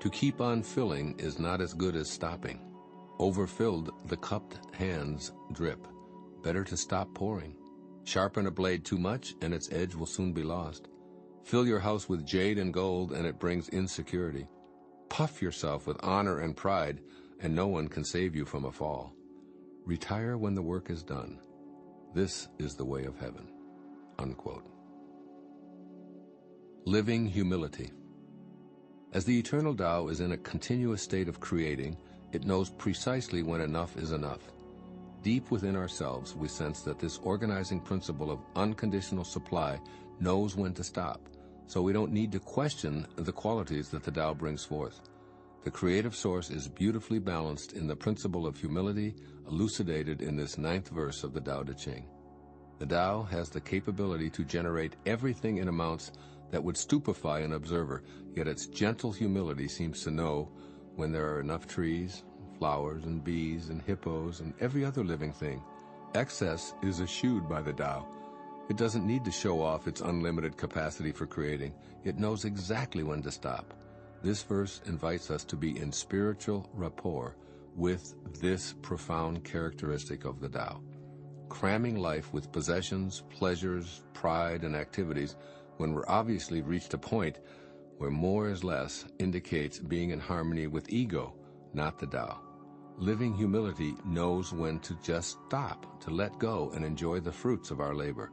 To keep on filling is not as good as stopping. Overfilled, the cupped hands drip. Better to stop pouring. Sharpen a blade too much, and its edge will soon be lost. Fill your house with jade and gold, and it brings insecurity. Puff yourself with honor and pride, and no one can save you from a fall. Retire when the work is done. This is the way of heaven." Unquote. Living humility. As the eternal Tao is in a continuous state of creating, it knows precisely when enough is enough. Deep within ourselves, we sense that this organizing principle of unconditional supply knows when to stop, so we don't need to question the qualities that the Tao brings forth. The creative source is beautifully balanced in the principle of humility, elucidated in this 9th verse of the Tao Te Ching. The Tao has the capability to generate everything in amounts that would stupefy an observer, yet its gentle humility seems to know when there are enough trees, flowers and bees and hippos and every other living thing. Excess is eschewed by the Tao. It doesn't need to show off its unlimited capacity for creating. It knows exactly when to stop. This verse invites us to be in spiritual rapport with this profound characteristic of the Tao. Cramming life with possessions, pleasures, pride, and activities when we're obviously reached a point where more is less indicates being in harmony with ego, not the Tao. Living humility knows when to just stop, to let go and enjoy the fruits of our labor.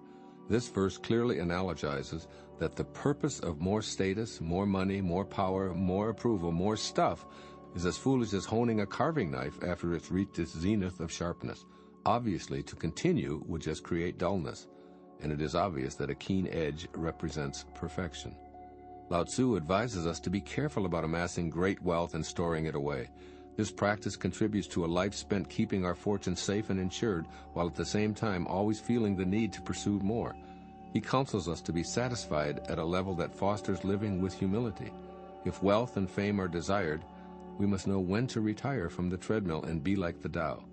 This verse clearly analogizes that the purpose of more status, more money, more power, more approval, more stuff is as foolish as honing a carving knife after it's reached its zenith of sharpness. Obviously, to continue would just create dullness, and it is obvious that a keen edge represents perfection. Lao Tzu advises us to be careful about amassing great wealth and storing it away. This practice contributes to a life spent keeping our fortune safe and insured, while at the same time always feeling the need to pursue more. He counsels us to be satisfied at a level that fosters living with humility. If wealth and fame are desired, we must know when to retire from the treadmill and be like the Tao.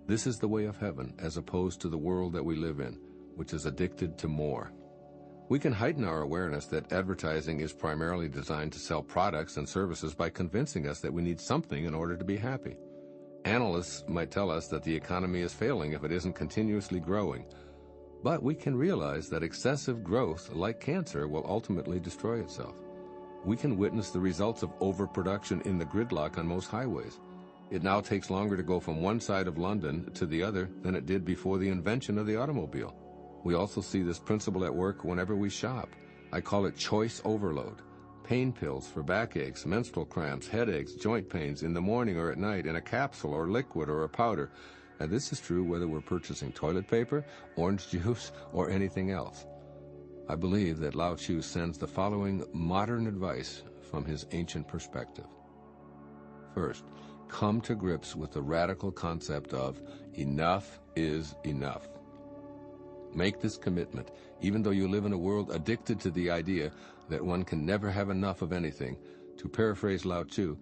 This is the way of heaven, as opposed to the world that we live in, which is addicted to more. We can heighten our awareness that advertising is primarily designed to sell products and services by convincing us that we need something in order to be happy. Analysts might tell us that the economy is failing if it isn't continuously growing. But we can realize that excessive growth, like cancer, will ultimately destroy itself. We can witness the results of overproduction in the gridlock on most highways. It now takes longer to go from one side of London to the other than it did before the invention of the automobile. We also see this principle at work whenever we shop. I call it choice overload. Pain pills for backaches, menstrual cramps, headaches, joint pains in the morning or at night in a capsule or liquid or a powder. And this is true whether we're purchasing toilet paper, orange juice, or anything else. I believe that Lao Tzu sends the following modern advice from his ancient perspective. First, come to grips with the radical concept of enough is enough. Make this commitment, even though you live in a world addicted to the idea that one can never have enough of anything. To paraphrase Lao Tzu,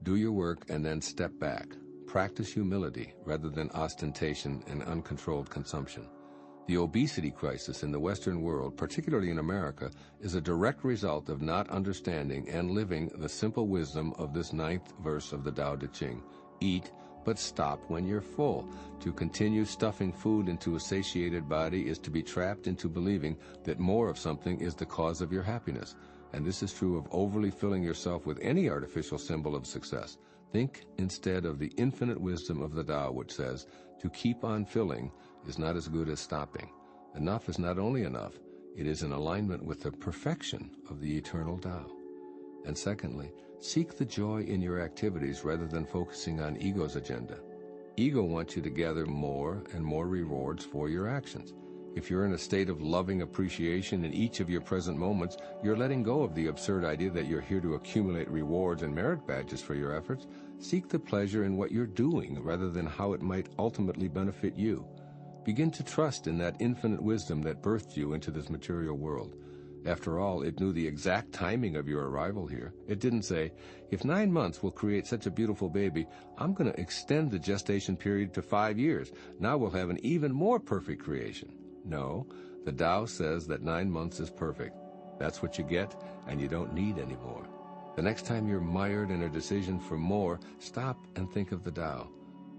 do your work and then step back. Practice humility rather than ostentation and uncontrolled consumption. The obesity crisis in the Western world, particularly in America, is a direct result of not understanding and living the simple wisdom of this 9th verse of the Tao Te Ching. Eat, but stop when you're full. To continue stuffing food into a satiated body is to be trapped into believing that more of something is the cause of your happiness. And this is true of overly filling yourself with any artificial symbol of success. Think instead of the infinite wisdom of the Tao, which says, to keep on filling is not as good as stopping. Enough is not only enough, it is in alignment with the perfection of the eternal Tao. And secondly, seek the joy in your activities rather than focusing on ego's agenda. Ego wants you to gather more and more rewards for your actions. If you're in a state of loving appreciation in each of your present moments, you're letting go of the absurd idea that you're here to accumulate rewards and merit badges for your efforts. Seek the pleasure in what you're doing rather than how it might ultimately benefit you. Begin to trust in that infinite wisdom that birthed you into this material world. After all, it knew the exact timing of your arrival here. It didn't say, if 9 months will create such a beautiful baby, I'm going to extend the gestation period to 5 years. Now we'll have an even more perfect creation. No, the Tao says that 9 months is perfect. That's what you get, and you don't need any more. The next time you're mired in a decision for more, stop and think of the Tao.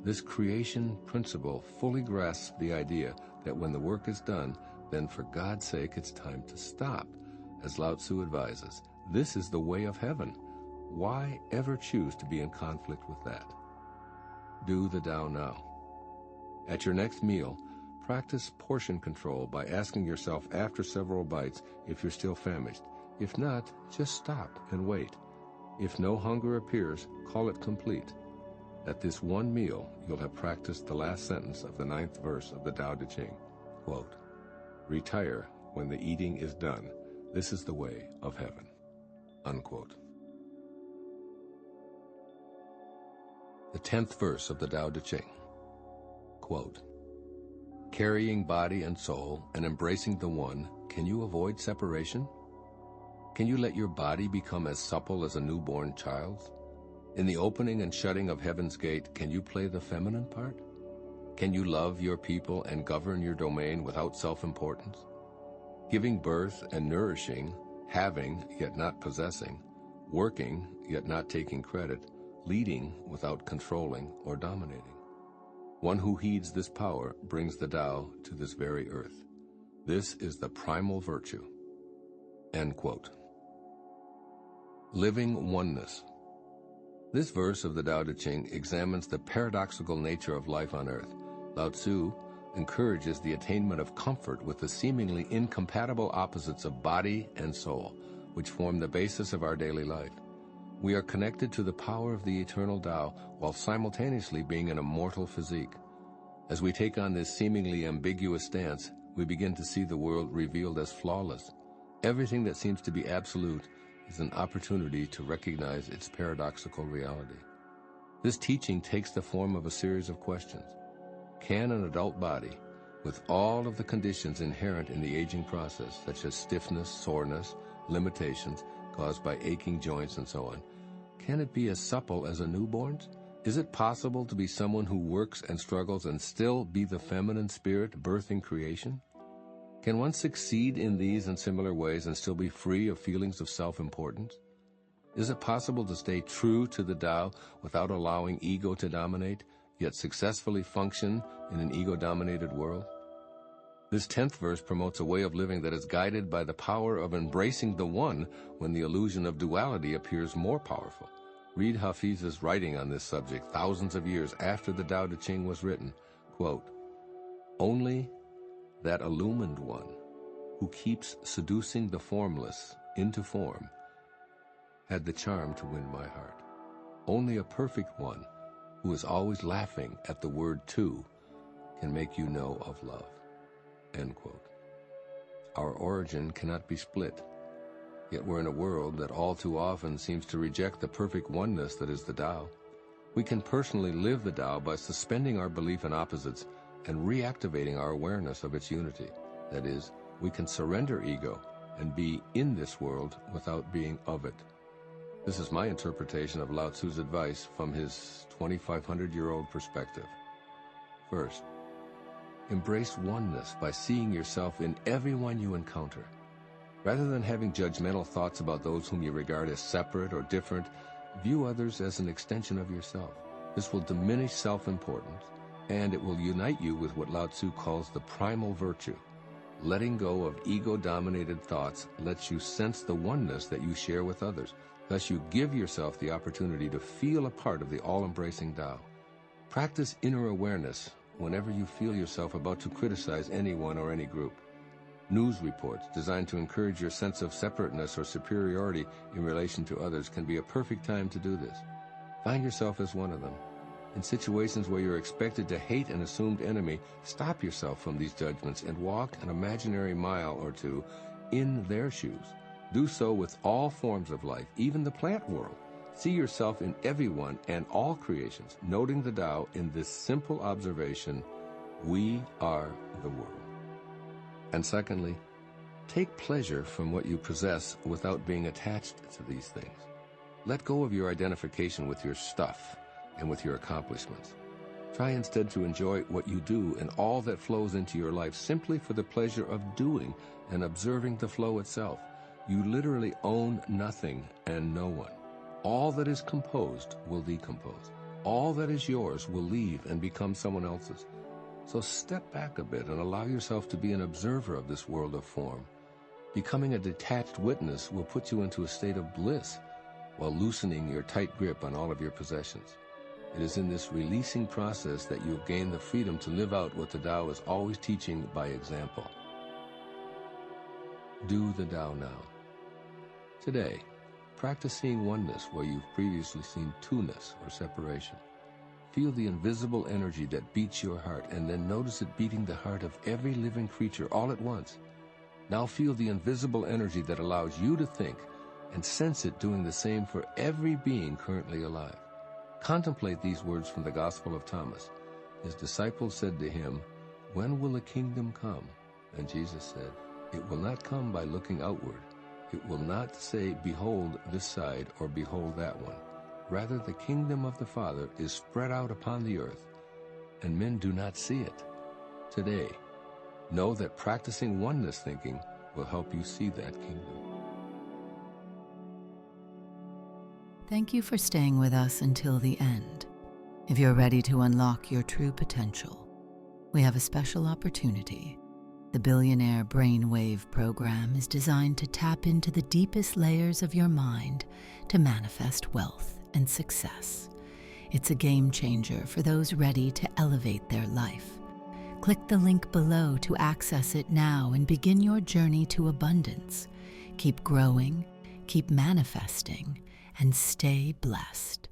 This creation principle fully grasps the idea that when the work is done, then for God's sake it's time to stop. As Lao Tzu advises, this is the way of heaven. Why ever choose to be in conflict with that? Do the Tao now. At your next meal, practice portion control by asking yourself after several bites if you're still famished. If not, just stop and wait. If no hunger appears, call it complete. At this one meal, you'll have practiced the last sentence of the 9th verse of the Tao Te Ching. Quote, retire when the eating is done. This is the way of heaven. Unquote. The 10th verse of the Tao Te Ching. Quote, carrying body and soul and embracing the One, can you avoid separation? Can you let your body become as supple as a newborn child's? In the opening and shutting of heaven's gate, can you play the feminine part? Can you love your people and govern your domain without self-importance? Giving birth and nourishing, having yet not possessing, working yet not taking credit, leading without controlling or dominating. One who heeds this power brings the Tao to this very earth. This is the primal virtue. End quote. Living oneness. This verse of the Tao Te Ching examines the paradoxical nature of life on earth. Lao Tzu encourages the attainment of comfort with the seemingly incompatible opposites of body and soul, which form the basis of our daily life. We are connected to the power of the eternal Tao while simultaneously being an immortal physique. As we take on this seemingly ambiguous stance, we begin to see the world revealed as flawless. Everything that seems to be absolute is an opportunity to recognize its paradoxical reality. This teaching takes the form of a series of questions. Can an adult body, with all of the conditions inherent in the aging process, such as stiffness, soreness, limitations caused by aching joints and so on, can it be as supple as a newborn's? Is it possible to be someone who works and struggles and still be the feminine spirit birthing creation? Can one succeed in these and similar ways and still be free of feelings of self-importance? Is it possible to stay true to the Tao without allowing ego to dominate, yet successfully function in an ego-dominated world? This 10th verse promotes a way of living that is guided by the power of embracing the One when the illusion of duality appears more powerful. Read Hafiz's writing on this subject thousands of years after the Tao Te Ching was written. Quote, only that illumined One who keeps seducing the formless into form had the charm to win my heart. Only a perfect One who is always laughing at the word two can make you know of love. End quote. Our origin cannot be split, yet we're in a world that all too often seems to reject the perfect oneness that is the Tao. We can personally live the Tao by suspending our belief in opposites and reactivating our awareness of its unity. That is, we can surrender ego and be in this world without being of it. This is my interpretation of Lao Tzu's advice from his 2,500-year-old perspective. First, embrace oneness by seeing yourself in everyone you encounter. Rather than having judgmental thoughts about those whom you regard as separate or different, view others as an extension of yourself. This will diminish self-importance, and it will unite you with what Lao Tzu calls the primal virtue. Letting go of ego-dominated thoughts lets you sense the oneness that you share with others. Thus you give yourself the opportunity to feel a part of the all-embracing Tao. Practice inner awareness whenever you feel yourself about to criticize anyone or any group. News reports designed to encourage your sense of separateness or superiority in relation to others can be a perfect time to do this. Find yourself as one of them. In situations where you're expected to hate an assumed enemy, stop yourself from these judgments and walk an imaginary mile or two in their shoes. Do so with all forms of life, even the plant world. See yourself in everyone and all creations, noting the Tao in this simple observation: we are the world. And secondly, take pleasure from what you possess without being attached to these things. Let go of your identification with your stuff and with your accomplishments. Try instead to enjoy what you do and all that flows into your life simply for the pleasure of doing and observing the flow itself. You literally own nothing and no one. All that is composed will decompose. All that is yours will leave and become someone else's. So step back a bit and allow yourself to be an observer of this world of form. Becoming a detached witness will put you into a state of bliss while loosening your tight grip on all of your possessions. It is in this releasing process that you'll gain the freedom to live out what the Tao is always teaching by example. Do the Tao now. Today, practice seeing oneness where you've previously seen two-ness or separation. Feel the invisible energy that beats your heart, and then notice it beating the heart of every living creature all at once. Now feel the invisible energy that allows you to think, and sense it doing the same for every being currently alive. Contemplate these words from the Gospel of Thomas. His disciples said to him, "When will the kingdom come?" And Jesus said, "It will not come by looking outward. It will not say, 'Behold this side,' or 'Behold that one.' Rather, the kingdom of the Father is spread out upon the earth, and men do not see it. Today, know that practicing oneness thinking will help you see that kingdom." Thank you for staying with us until the end. If you're ready to unlock your true potential, we have a special opportunity. The Billionaire Brainwave program is designed to tap into the deepest layers of your mind to manifest wealth and success. It's a game changer for those ready to elevate their life. Click the link below to access it now and begin your journey to abundance. Keep growing, keep manifesting, and stay blessed.